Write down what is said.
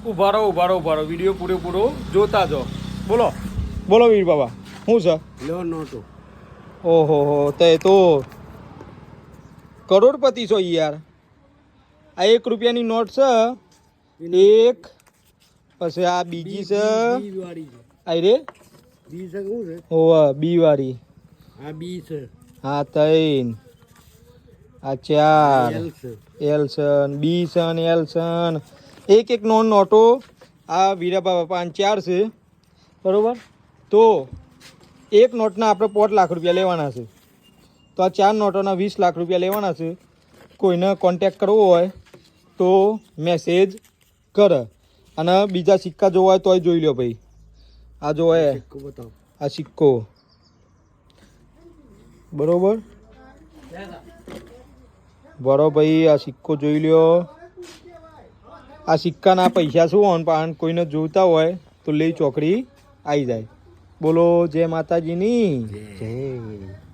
ઉભા રહો વિડીયો પૂરેપૂરો જોતા જો બોલો વીર બાબા શું છે લો નોટો ઓહો હો તે તો કરોડપતિ છો યાર આ 1 રૂપિયાની નોટ છે એક પછી આ બીજી છે આઈ રે બી છે શું છે ઓવા બી વાળી આ બી છે હા 3 આ 4 એલ છે એલ છે બી છે ને એલ છે એક નોટો આ વીરા બાપા 4 છે બરોબર તો એક નોટના આપણે 5 લાખ રૂપિયા લેવાના છે તો આ 4 નોટોના 20 લાખ રૂપિયા લેવાના છે કોઈને કોન્ટેક્ટ કરવો હોય તો મેસેજ કરે અને બીજા સિક્કા જોવા હોય તોય જોઈ લો ભાઈ આ જો હે બતાવો આ સિક્કો બરોબર ભાઈ આ સિક્કો જોઈ લ્યો આ સિક્કાના પૈસા શું હોય પણ કોઈને જોઈતા હોય તો લઈ ચોકડી આવી જાય બોલો જય માતાજીની જય